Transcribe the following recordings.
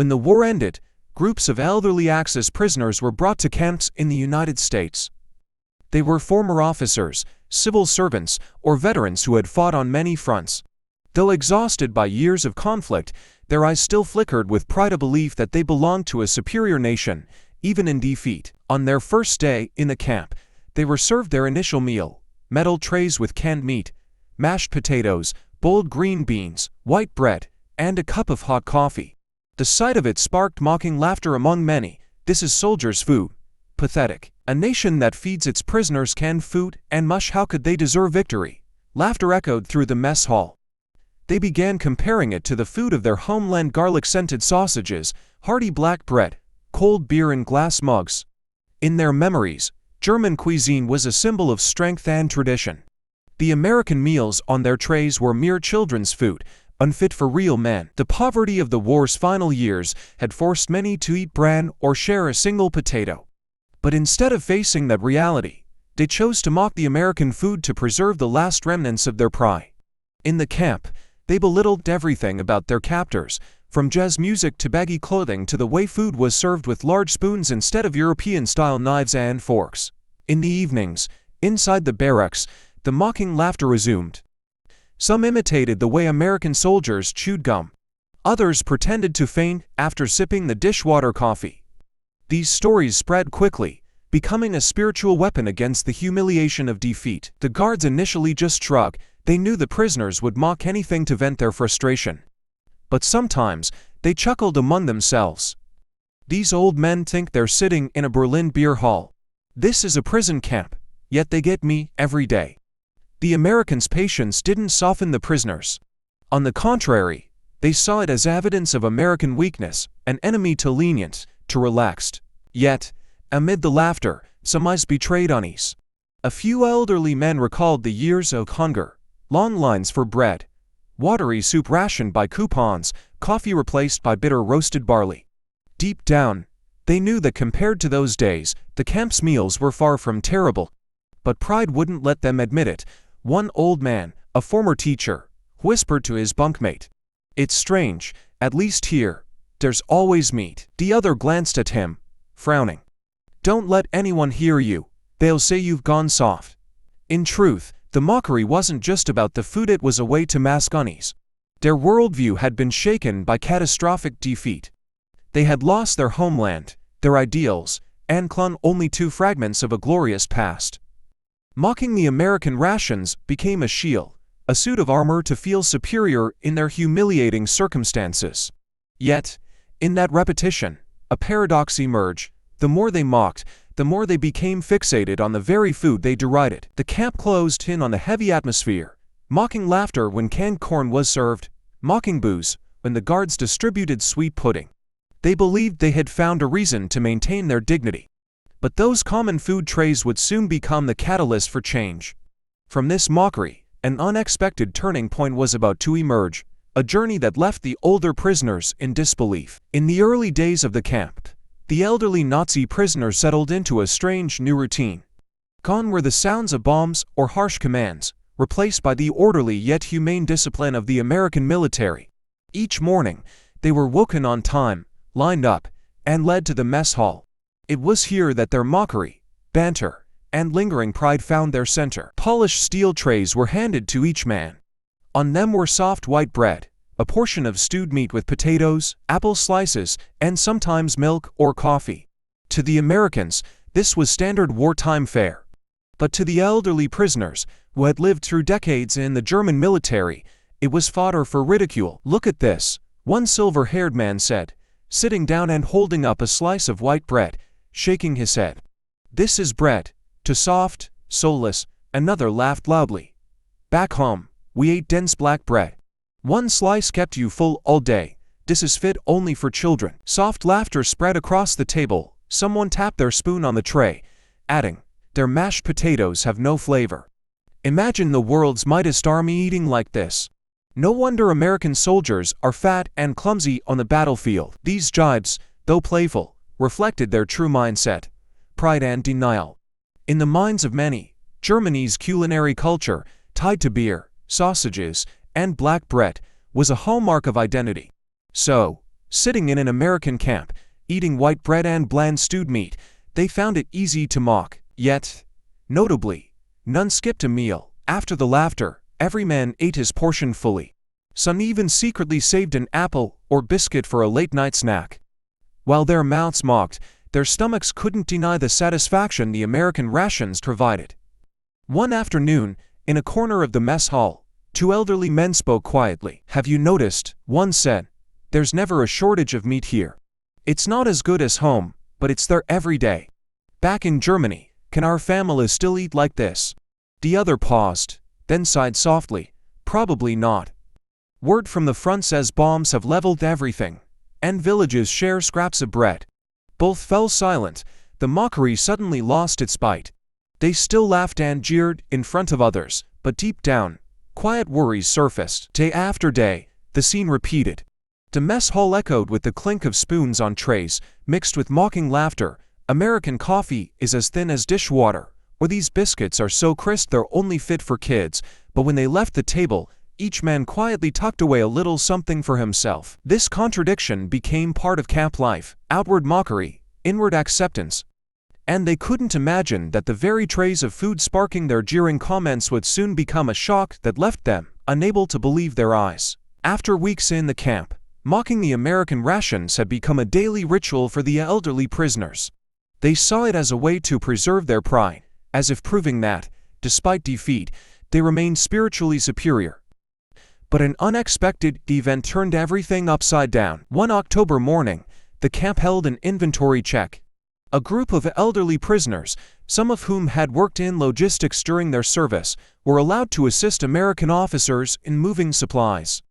When the war ended, groups of elderly Axis prisoners were brought to camps in the United States. They were former officers, civil servants, or veterans who had fought on many fronts. Though exhausted by years of conflict, their eyes still flickered with pride, a belief that they belonged to a superior nation, even in defeat. On their first day in the camp, they were served their initial meal: metal trays with canned meat, mashed potatoes, boiled green beans, white bread, and a cup of hot coffee. The sight of it sparked mocking laughter among many. "This is soldiers' food. Pathetic. A nation that feeds its prisoners canned food and mush, how could they deserve victory?" Laughter echoed through the mess hall. They began comparing it to the food of their homeland: garlic-scented sausages, hearty black bread, cold beer in glass mugs. In their memories, German cuisine was a symbol of strength and tradition. The American meals on their trays were mere children's food, unfit for real men. The poverty of the war's final years had forced many to eat bran or share a single potato. But instead of facing that reality, they chose to mock the American food to preserve the last remnants of their pride. In the camp, they belittled everything about their captors, from jazz music to baggy clothing to the way food was served with large spoons instead of European-style knives and forks. In the evenings, inside the barracks, the mocking laughter resumed. Some imitated the way American soldiers chewed gum. Others pretended to faint after sipping the dishwater coffee. These stories spread quickly, becoming a spiritual weapon against the humiliation of defeat. The guards initially just shrugged. They knew the prisoners would mock anything to vent their frustration. But sometimes, they chuckled among themselves. "These old men think they're sitting in a Berlin beer hall. This is a prison camp, yet they get me every day." The Americans' patience didn't soften the prisoners. On the contrary, they saw it as evidence of American weakness, an enemy to lenient, to relaxed. Yet, amid the laughter, some eyes betrayed unease. A few elderly men recalled the years of hunger, long lines for bread, watery soup rationed by coupons, coffee replaced by bitter roasted barley. Deep down, they knew that compared to those days, the camp's meals were far from terrible. But pride wouldn't let them admit it. One old man, a former teacher, whispered to his bunkmate, "It's strange, at least here, there's always meat." The other glanced at him, frowning. "Don't let anyone hear you, they'll say you've gone soft." In truth, the mockery wasn't just about the food, it was a way to mask unease. Their worldview had been shaken by catastrophic defeat. They had lost their homeland, their ideals, and clung only to fragments of a glorious past. Mocking the American rations became a shield, a suit of armor to feel superior in their humiliating circumstances. Yet, in that repetition, a paradox emerged. The more they mocked, the more they became fixated on the very food they derided. The camp closed in on the heavy atmosphere, mocking laughter when canned corn was served, mocking booze when the guards distributed sweet pudding. They believed they had found a reason to maintain their dignity. But those common food trays would soon become the catalyst for change. From this mockery, an unexpected turning point was about to emerge, a journey that left the older prisoners in disbelief. In the early days of the camp, the elderly Nazi prisoners settled into a strange new routine. Gone were the sounds of bombs or harsh commands, replaced by the orderly yet humane discipline of the American military. Each morning, they were woken on time, lined up, and led to the mess hall. It was here that their mockery, banter, and lingering pride found their center. Polished steel trays were handed to each man. On them were soft white bread, a portion of stewed meat with potatoes, apple slices, and sometimes milk or coffee. To the Americans, this was standard wartime fare. But to the elderly prisoners, who had lived through decades in the German military, it was fodder for ridicule. "Look at this," one silver-haired man said, sitting down and holding up a slice of white bread, shaking his head. "This is bread, too soft, soulless." Another laughed loudly. "Back home, we ate dense black bread. One slice kept you full all day. This is fit only for children." Soft laughter spread across the table. Someone tapped their spoon on the tray, adding, "Their mashed potatoes have no flavor." Imagine the world's mightiest army eating like this. No wonder American soldiers are fat and clumsy on the battlefield. These jibes, though playful, reflected their true mindset: pride and denial. In the minds of many, Germany's culinary culture, tied to beer, sausages, and black bread, was a hallmark of identity. So, Sitting in an American camp, eating white bread and bland stewed meat, they found it easy to mock. Yet, notably, none skipped a meal. After the laughter, every man ate his portion fully. Some even secretly saved an apple or biscuit for a late-night snack. While their mouths mocked, their stomachs couldn't deny the satisfaction the American rations provided. One afternoon, in a corner of the mess hall, two elderly men spoke quietly. "Have you noticed?" one said. "There's never a shortage of meat here. It's not as good as home, but it's there every day. Back in Germany, can our families still eat like this?" The other paused, then sighed softly. "Probably not. Word from the front says bombs have leveled everything, and villages share scraps of bread." Both fell silent. The mockery suddenly lost its bite. They still laughed and jeered in front of others, but deep down, quiet worries surfaced. Day after day, the scene repeated. The mess hall echoed with the clink of spoons on trays, mixed with mocking laughter. "American coffee is as thin as dishwater," or "These biscuits are so crisp they're only fit for kids." But when they left the table, each man quietly tucked away a little something for himself. This contradiction became part of camp life: outward mockery, inward acceptance. And they couldn't imagine that the very trays of food sparking their jeering comments would soon become a shock that left them unable to believe their eyes. After weeks in the camp, mocking the American rations had become a daily ritual for the elderly prisoners. They saw it as a way to preserve their pride, as if proving that, despite defeat, they remained spiritually superior. But an unexpected event turned everything upside down. One October morning, the camp held an inventory check. A group of elderly prisoners, some of whom had worked in logistics during their service, were allowed to assist American officers in moving supplies.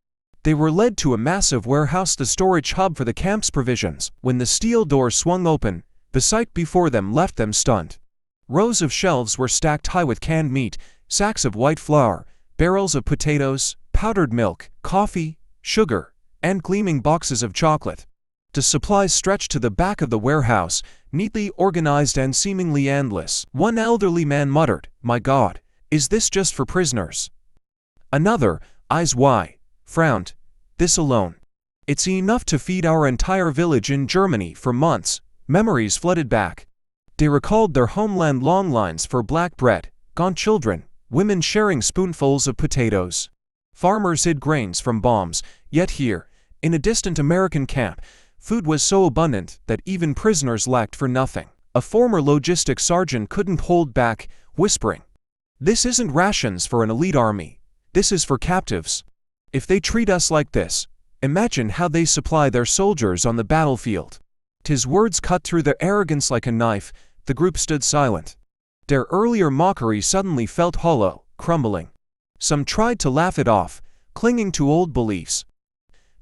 They were led to a massive warehouse, the storage hub for the camp's provisions. When the steel door swung open, the sight before them left them stunned. Rows of shelves were stacked high with canned meat, sacks of white flour, barrels of potatoes, powdered milk, coffee, sugar, and gleaming boxes of chocolate. The supplies stretched to the back of the warehouse, neatly organized and seemingly endless. One elderly man muttered, "My God, is this just for prisoners?" Another, eyes wide, frowned. "This alone. It's enough to feed our entire village in Germany for months." Memories flooded back. They recalled their homeland: long lines for black bread, gaunt children, women sharing spoonfuls of potatoes. Farmers hid grains from bombs, yet here, in a distant American camp, food was so abundant that even prisoners lacked for nothing. A former logistics sergeant couldn't hold back, whispering, "This isn't rations for an elite army. This is for captives. If they treat us like this, imagine how they supply their soldiers on the battlefield." His words cut through their arrogance like a knife. The group stood silent. Their earlier mockery suddenly felt hollow, crumbling. Some tried to laugh it off, clinging to old beliefs.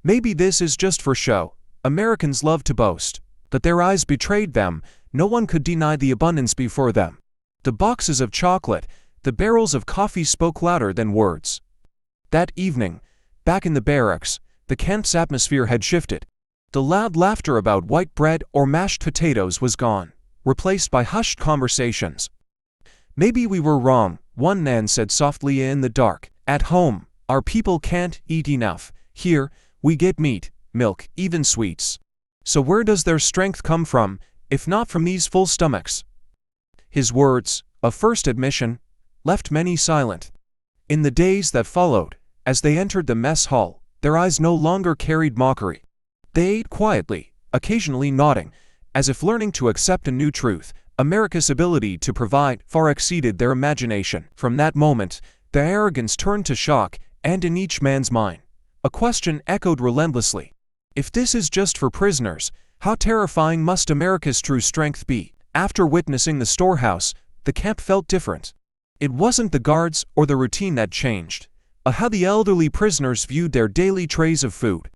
Maybe this is just for show. Americans love to boast. But their eyes betrayed them. No one could deny the abundance before them. The boxes of chocolate, the barrels of coffee spoke louder than words. That evening, back in the barracks, the camp's atmosphere had shifted. The loud laughter about white bread or mashed potatoes was gone, replaced by hushed conversations. "Maybe we were wrong," one man said softly in the dark. "At home, our people can't eat enough. Here, we get meat, milk, even sweets. So where does their strength come from, if not from these full stomachs?" His words, a first admission, left many silent. In the days that followed, as they entered the mess hall, their eyes no longer carried mockery. They ate quietly, occasionally nodding, as if learning to accept a new truth. America's ability to provide far exceeded their imagination. From that moment, their arrogance turned to shock, and in each man's mind, a question echoed relentlessly. If this is just for prisoners, how terrifying must America's true strength be? After witnessing the storehouse, the camp felt different. It wasn't the guards or the routine that changed, but how the elderly prisoners viewed their daily trays of food.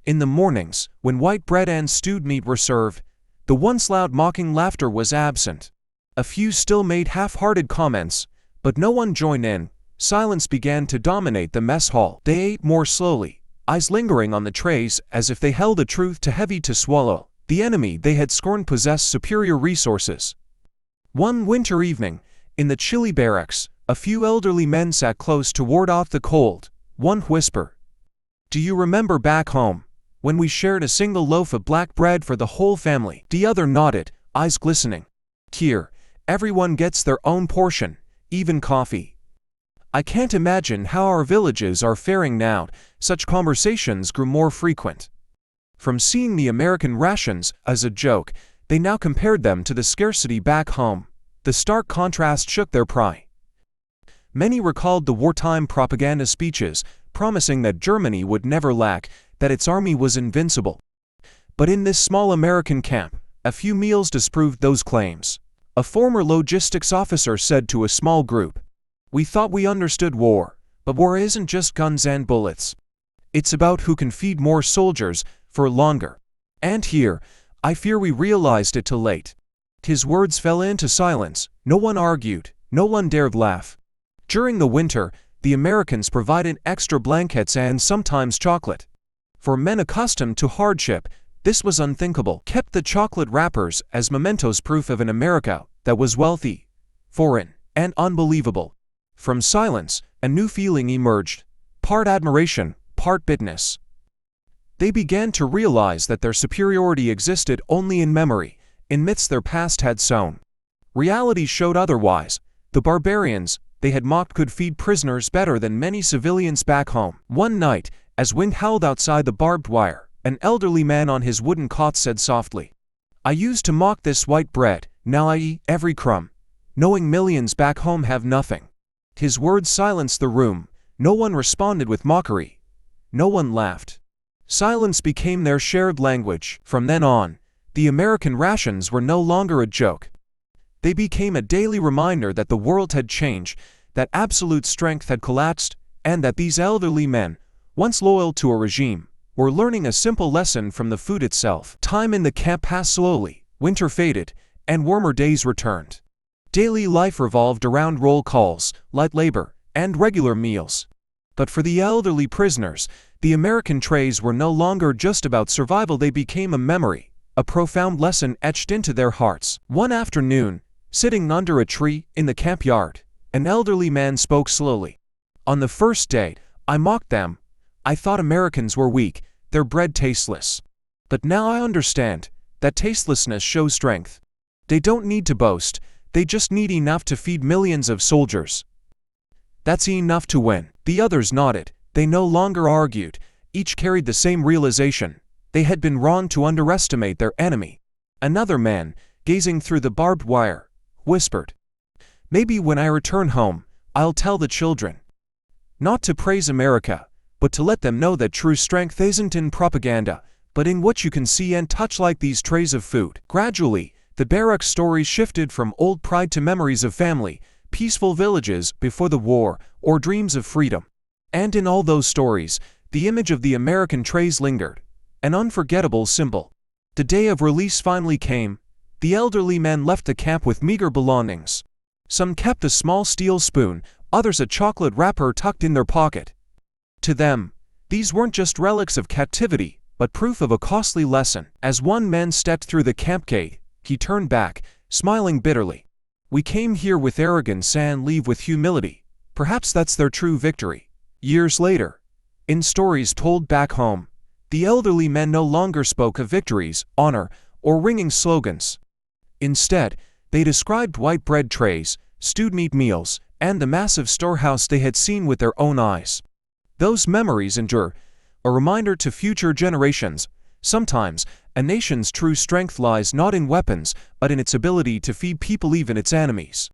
In the mornings, when white bread and stewed meat were served, the once loud mocking laughter was absent. A few still made half-hearted comments, but no one joined in. Silence began to dominate the mess hall. They ate more slowly, eyes lingering on the trays as if they held a truth too heavy to swallow. The enemy they had scorned possessed superior resources. One winter evening, in the chilly barracks, a few elderly men sat close to ward off the cold. One whispered, "Do you remember back home, When we shared a single loaf of black bread for the whole family, the other nodded, eyes glistening. Here, everyone gets their own portion, even coffee. I can't imagine how our villages are faring now. Such conversations grew more frequent. From seeing the American rations as a joke, they now compared them to the scarcity back home. The stark contrast shook their pride. Many recalled the wartime propaganda speeches, promising that Germany would never lack, that its army was invincible. But in this small American camp, a few meals disproved those claims. A former logistics officer said to a small group, "We thought we understood war, but war isn't just guns and bullets. It's about who can feed more soldiers for longer." And here, I fear we realized it too late. His words fell into silence. No one argued, no one dared laugh. During the winter, the Americans provided extra blankets and sometimes chocolate. For men accustomed to hardship, this was unthinkable. Kept the chocolate wrappers as mementos, proof of an America that was wealthy, foreign, and unbelievable. From silence, a new feeling emerged, part admiration, part bitterness. They began to realize that their superiority existed only in memory, in myths their past had sown. Reality showed otherwise. The barbarians they had mocked could feed prisoners better than many civilians back home. One night, as wind howled outside the barbed wire, an elderly man on his wooden cot said softly, "I used to mock this white bread, now I eat every crumb, knowing millions back home have nothing." His words silenced the room. No one responded with mockery. No one laughed. Silence became their shared language. From then on, the American rations were no longer a joke. They became a daily reminder that the world had changed, that absolute strength had collapsed, and that these elderly men, once loyal to a regime, were learning a simple lesson from the food itself. Time in the camp passed slowly, winter faded, and warmer days returned. Daily life revolved around roll calls, light labor, and regular meals. But for the elderly prisoners, the American trays were no longer just about survival. They became a memory, a profound lesson etched into their hearts. One afternoon, sitting under a tree in the camp yard, an elderly man spoke slowly. "On the first day, I mocked them. I thought Americans were weak, their bread tasteless. But now I understand that tastelessness shows strength. They don't need to boast, they just need enough to feed millions of soldiers. That's enough to win." The others nodded. They no longer argued. Each carried the same realization. They had been wrong to underestimate their enemy. Another man, gazing through the barbed wire, whispered, "Maybe when I return home, I'll tell the children. Not to praise America, but to let them know that true strength isn't in propaganda, but in what you can see and touch, like these trays of food." Gradually, the barracks stories shifted from old pride to memories of family, peaceful villages before the war, or dreams of freedom. And in all those stories, the image of the American trays lingered, an unforgettable symbol. The day of release finally came. The elderly men left the camp with meager belongings. Some kept a small steel spoon, others a chocolate wrapper tucked in their pocket. To them, these weren't just relics of captivity, but proof of a costly lesson. As one man stepped through the camp gate, he turned back, smiling bitterly. "We came here with arrogance and leave with humility." Perhaps that's their true victory. Years later, in stories told back home, the elderly men no longer spoke of victories, honor, or ringing slogans. Instead, they described white bread trays, stewed meat meals, and the massive storehouse they had seen with their own eyes. Those memories endure, a reminder to future generations. Sometimes, a nation's true strength lies not in weapons, but in its ability to feed people, even its enemies.